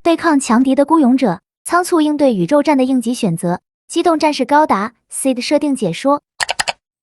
对抗强敌的孤勇者，仓促应对宇宙战的应急选择。机动战士高达 SEED 设定解说。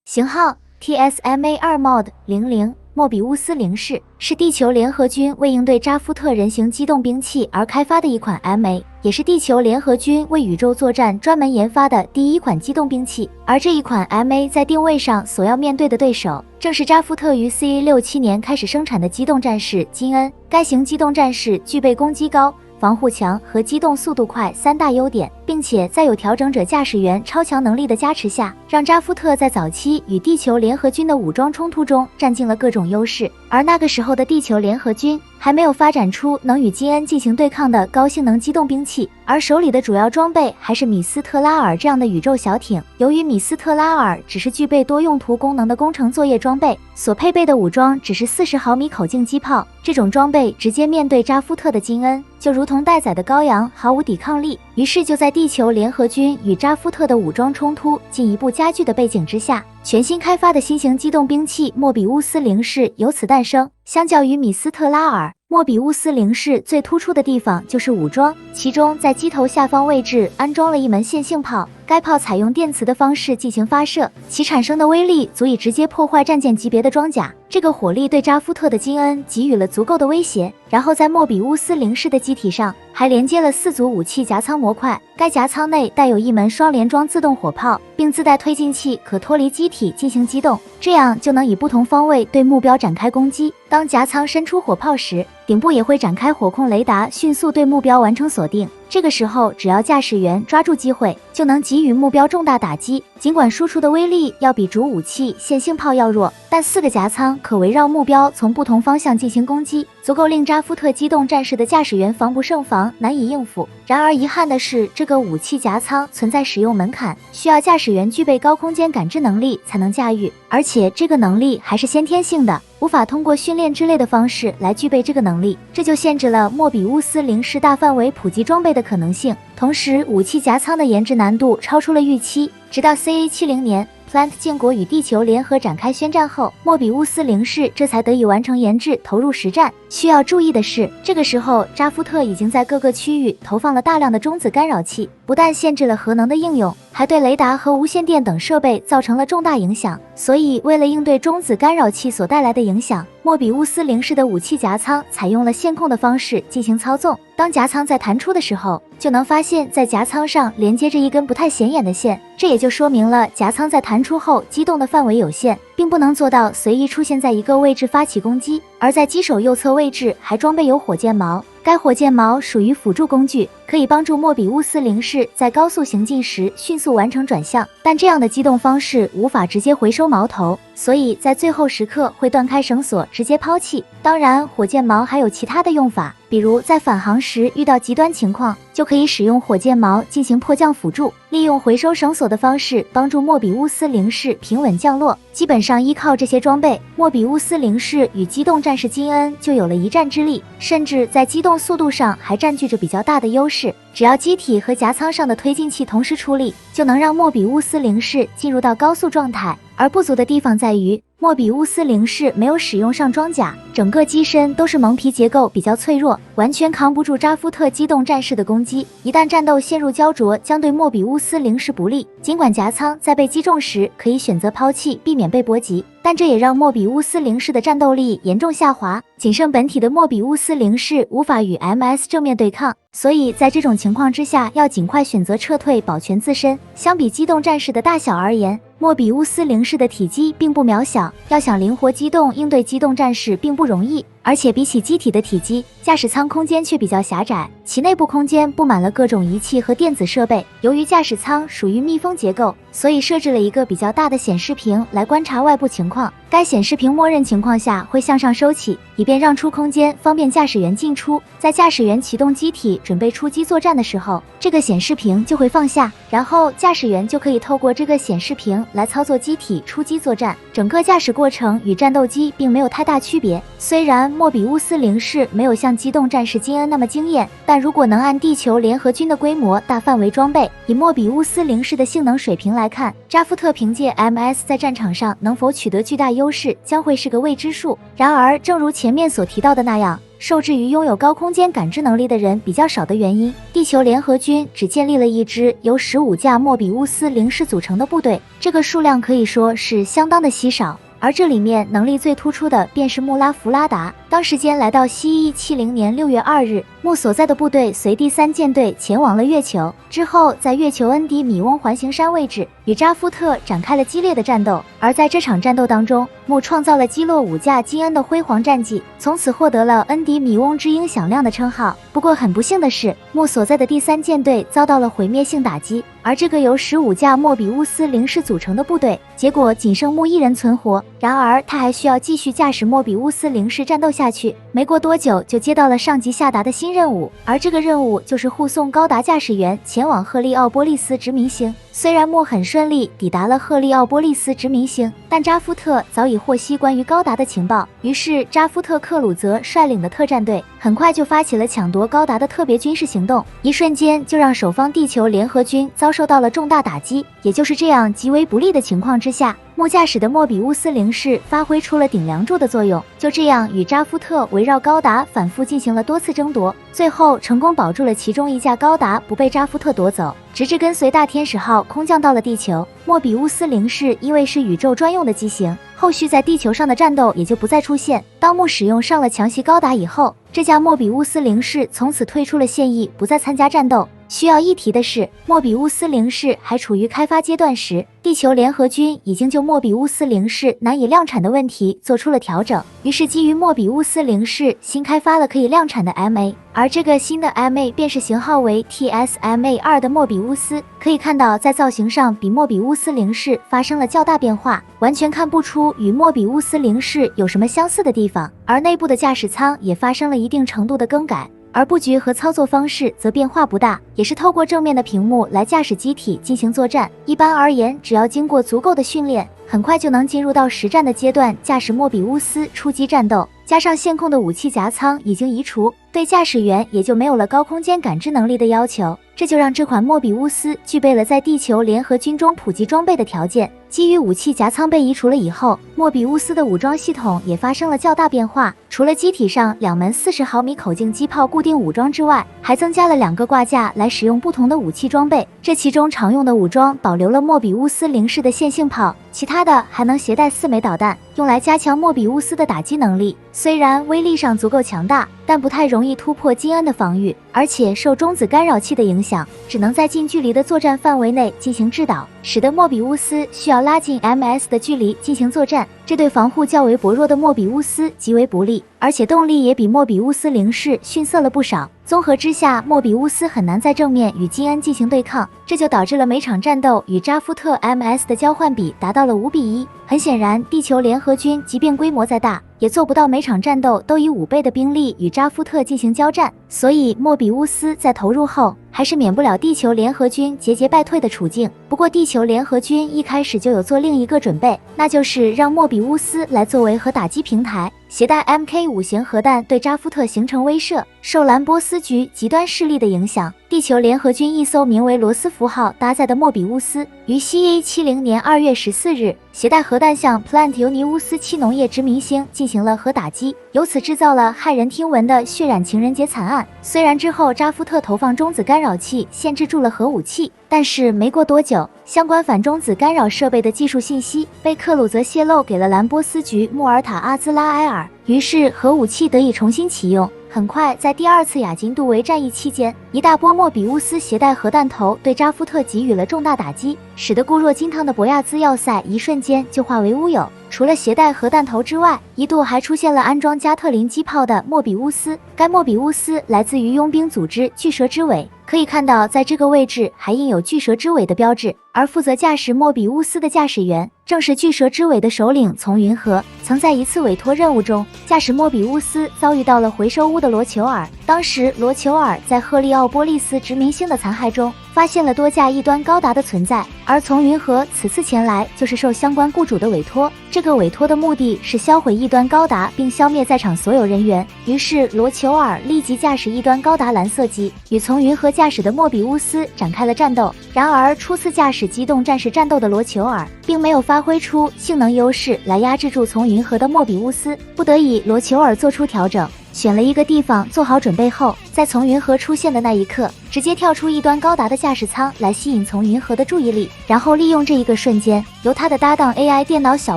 型号 TSMA2 Mod 00莫比乌斯零式是地球联合军为应对扎夫特人形机动兵器而开发的一款 MA， 也是地球联合军为宇宙作战专门研发的第一款机动兵器。而这一款 MA 在定位上所要面对的对手，正是扎夫特于4167年开始生产的机动战士金恩。该型机动战士具备攻击高、防护强和机动速度快三大优点，并且在有调整者驾驶员超强能力的加持下，让扎夫特在早期与地球联合军的武装冲突中占尽了各种优势。而那个时候的地球联合军还没有发展出能与金恩进行对抗的高性能机动兵器，而手里的主要装备还是米斯特拉尔这样的宇宙小艇。由于米斯特拉尔只是具备多用途功能的工程作业装备，所配备的武装只是40毫米口径机炮，这种装备直接面对扎夫特的金恩，就如同待宰的羔羊，毫无抵抗力。于是就在地球联合军与扎夫特的武装冲突进一步加剧的背景之下，全新开发的新型机动兵器莫比乌斯零式由此诞生。相较于米斯特拉尔，莫比乌斯零式最突出的地方就是武装，其中在机头下方位置安装了一门线性炮，该炮采用电磁的方式进行发射，其产生的威力足以直接破坏战舰级别的装甲。这个火力对扎夫特的金恩给予了足够的威胁。然后在莫比乌斯零式的机体上还连接了4组武器夹舱模块，该夹舱内带有一门双联装自动火炮，并自带推进器，可脱离机体进行机动，这样就能以不同方位对目标展开攻击。当夹舱伸出火炮时，顶部也会展开火控雷达，迅速对目标完成锁定。这个时候只要驾驶员抓住机会，就能给予目标重大打击。尽管输出的威力要比主武器线性炮要弱，但4个夹舱可围绕目标从不同方向进行攻击，足够令扎夫特机动战士的驾驶员防不胜防，难以应付。然而遗憾的是，这个武器夹舱存在使用门槛，需要驾驶员具备高空间感知能力才能驾驭，而且这个能力还是先天性的，无法通过训练之类的方式来具备这个能力，这就限制了莫比乌斯零式大范围普及装备的可能性。同时，武器夹舱的研制难度超出了预期，直到 CA70年Plant 建国与地球联合展开宣战后，莫比乌斯零式这才得以完成研制，投入实战。需要注意的是，这个时候扎夫特已经在各个区域投放了大量的中子干扰器，不但限制了核能的应用，还对雷达和无线电等设备造成了重大影响。所以为了应对中子干扰器所带来的影响，莫比乌斯零式的武器夹舱采用了线控的方式进行操纵。当夹舱在弹出的时候，就能发现在夹舱上连接着一根不太显眼的线，这也就说明了夹舱在弹出后机动的范围有限，并不能做到随意出现在一个位置发起攻击。而在机手右侧位置还装备有火箭矛，该火箭矛属于辅助工具，可以帮助莫比乌斯零式在高速行进时迅速完成转向，但这样的机动方式无法直接回收矛头，所以在最后时刻会断开绳索直接抛弃。当然，火箭矛还有其他的用法，比如在返航时遇到极端情况，就可以使用火箭矛进行迫降辅助，利用回收绳索的方式帮助莫比乌斯零式平稳降落。基本上依靠这些装备，莫比乌斯零式与机动战士金恩就有了一战之力，甚至在机动速度上还占据着比较大的优势。只要机体和夹舱上的推进器同时出力，就能让莫比乌斯零式进入到高速状态。而不足的地方在于，莫比乌斯零式没有使用上装甲，整个机身都是蒙皮结构，比较脆弱，完全扛不住扎夫特机动战士的攻击。一旦战斗陷入焦灼，将对莫比乌斯零式不利。尽管夹舱在被击中时可以选择抛弃，避免被波及，但这也让莫比乌斯零式的战斗力严重下滑。仅剩本体的莫比乌斯零式无法与 MS 正面对抗，所以在这种情况之下，要尽快选择撤退，保全自身。相比机动战士的大小而言，莫比乌斯零式的体积并不渺小，要想灵活机动应对机动战士并不容易。而且比起机体的体积，驾驶舱空间却比较狭窄，其内部空间布满了各种仪器和电子设备。由于驾驶舱属于密封结构，所以设置了一个比较大的显示屏来观察外部情况。该显示屏默认情况下会向上收起，以便让出空间，方便驾驶员进出。在驾驶员启动机体准备出击作战的时候，这个显示屏就会放下，然后驾驶员就可以透过这个显示屏来操作机体出击作战。整个驾驶过程与战斗机并没有太大区别，虽然莫比乌斯零式没有像机动战士金恩那么惊艳，但如果能按地球联合军的规模大范围装备，以莫比乌斯零式的性能水平来看，扎夫特凭借 MS 在战场上能否取得巨大优势将会是个未知数。然而，正如前面所提到的那样，受制于拥有高空间感知能力的人比较少的原因，地球联合军只建立了一支由15架莫比乌斯零式组成的部队，这个数量可以说是相当的稀少。而这里面能力最突出的便是穆拉弗拉达。当时间来到西1170年6月2日，穆所在的部队随第3舰队前往了月球，之后在月球恩迪米翁环形山位置与扎夫特展开了激烈的战斗。而在这场战斗当中，穆创造了击落5架金恩的辉煌战绩，从此获得了恩迪米翁之鹰响亮的称号。不过很不幸的是，穆所在的第3舰队遭到了毁灭性打击，而这个由15架莫比乌斯零式组成的部队，结果仅剩穆一人存活。然而他还需要继续驾驶莫比乌斯零式战斗下去，没过多久就接到了上级下达的新任务，而这个任务就是护送高达驾驶员前往赫利奥波利斯殖民星。虽然穆很顺利抵达了赫利奥波利斯殖民星，但扎夫特早已获悉关于高达的情报，于是扎夫特克鲁泽率领的特战队很快就发起了抢夺高达的特别军事行动，一瞬间就让守方地球联合军遭受到了重大打击。也就是这样极为不利的情况之下，穆驾驶的莫比乌斯零式发挥出了顶梁柱的作用，就这样与扎夫特围绕高达反复进行了多次争夺，最后成功保住了其中一架高达不被扎夫特夺走，直至跟随大天使号空降到了地球。莫比乌斯零式因为是宇宙专用的机型，后续在地球上的战斗也就不再出现。当穆使用上了强袭高达以后，这架莫比乌斯零式从此退出了现役，不再参加战斗。需要一提的是，莫比乌斯零式还处于开发阶段时，地球联合军已经就莫比乌斯零式难以量产的问题做出了调整，于是基于莫比乌斯零式新开发了可以量产的 MA， 而这个新的 MA 便是型号为 TSMA2 的莫比乌斯。可以看到，在造型上比莫比乌斯零式发生了较大变化，完全看不出与莫比乌斯零式有什么相似的地方，而内部的驾驶舱也发生了一定程度的更改。而布局和操作方式则变化不大，也是透过正面的屏幕来驾驶机体进行作战。一般而言，只要经过足够的训练，很快就能进入到实战的阶段，驾驶莫比乌斯出击战斗。加上线控的武器夹舱已经移除，对驾驶员也就没有了高空间感知能力的要求，这就让这款莫比乌斯具备了在地球联合军中普及装备的条件。基于武器夹舱被移除了以后，莫比乌斯的武装系统也发生了较大变化，除了机体上2门40毫米口径机炮固定武装之外，还增加了2个挂架来使用不同的武器装备。这其中常用的武装保留了莫比乌斯零式的线性炮，其他的还能携带4枚导弹，用来加强莫比乌斯的打击能力。虽然威力上足够强大，但不太容易突破金恩的防御，而且受中子干扰器的影响，只能在近距离的作战范围内进行制导，使得莫比乌斯需要拉近 MS 的距离进行作战，这对防护较为薄弱的莫比乌斯极为不利，而且动力也比莫比乌斯零式逊色了不少。综合之下，莫比乌斯很难在正面与金恩进行对抗，这就导致了每场战斗与扎夫特 MS 的交换比达到了5比1。很显然，地球联合军即便规模再大，也做不到每场战斗都以5倍的兵力与扎夫特进行交战，所以莫比乌斯在投入后还是免不了地球联合军节节败退的处境。不过地球联合军一开始就有做另一个准备，那就是让莫比乌斯来作为核打击平台，携带 MK5型核弹对扎夫特形成威慑。受兰波斯局极端势力的影响，地球联合军一艘名为罗斯福号搭载的莫比乌斯于1170年2月14日携带核弹向 Plant 尤尼乌斯7农业殖民星进行了核打击，由此制造了骇人听闻的血染情人节惨案。虽然之后扎夫特投放中子干扰器限制住了核武器，但是没过多久，相关反中子干扰设备的技术信息被克鲁泽泄露给了兰波斯局穆尔塔阿兹拉埃尔，于是核武器得以重新启用。很快，在第2次亚金杜维战役期间，一大波莫比乌斯携带核弹头对扎夫特给予了重大打击，使得固若金汤的博亚兹要塞一瞬间就化为乌有。除了携带核弹头之外，一度还出现了安装加特林机炮的莫比乌斯。该莫比乌斯来自于佣兵组织巨蛇之尾，可以看到在这个位置还印有巨蛇之尾的标志。而负责驾驶莫比乌斯的驾驶员正是巨蛇之尾的首领从云河。曾在一次委托任务中，驾驶莫比乌斯遭遇到了回收屋的罗球尔。当时罗球尔在赫利奥波利斯殖民星的残骸中发现了多架异端高达的存在，而从云河此次前来就是受相关雇主的委托。这个委托的目的是销毁异端高达并消灭在场所有人员。于是罗球尔立即驾驶异端高达蓝色机，与从云河驾驶的莫比乌斯展开了战斗。然而初次驾驶机动战士战斗的罗球尔并没有发挥出性能优势来压制住从云河的莫比乌斯，不得已罗球尔做出调整，选了一个地方做好准备后，在从云河出现的那一刻，直接跳出异端高达的驾驶舱来吸引从云河的注意力，然后利用这一个瞬间，由他的搭档 AI 电脑小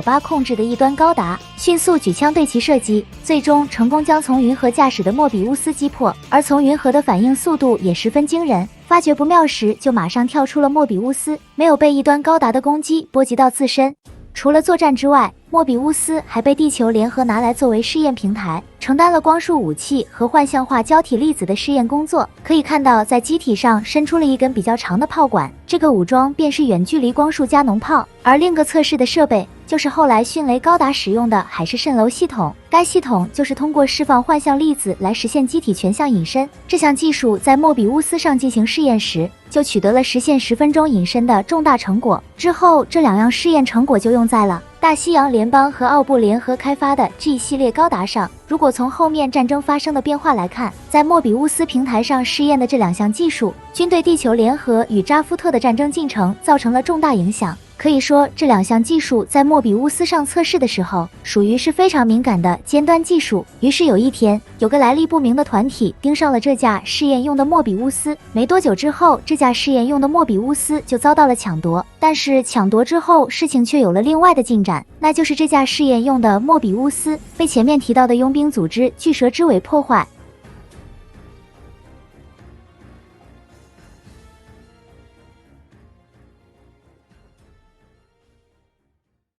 巴控制的异端高达迅速举枪对其射击，最终成功将从云河驾驶的莫比乌斯击破。而从云河的反应速度也十分惊人，发觉不妙时就马上跳出了莫比乌斯，没有被异端高达的攻击波及到自身。除了作战之外，莫比乌斯还被地球联合拿来作为试验平台，承担了光束武器和幻象化胶体粒子的试验工作。可以看到，在机体上伸出了一根比较长的炮管，这个武装便是远距离光束加农炮。而另个测试的设备就是后来迅雷高达使用的海市蜃楼系统，该系统就是通过释放幻象粒子来实现机体全向隐身。这项技术在莫比乌斯上进行试验时，就取得了实现10分钟隐身的重大成果。之后，这2样试验成果就用在了大西洋联邦和奥布联合开发的 G 系列高达上。如果从后面战争发生的变化来看，在莫比乌斯平台上试验的这2项技术，均对地球联合与扎夫特的战争进程造成了重大影响。可以说，这2项技术在莫比乌斯上测试的时候，属于是非常敏感的尖端技术。于是有一天，有个来历不明的团体盯上了这架试验用的莫比乌斯。没多久之后，这架试验用的莫比乌斯就遭到了抢夺。但是抢夺之后，事情却有了另外的进展，那就是这架试验用的莫比乌斯被前面提到的佣兵组织巨蛇之尾破坏，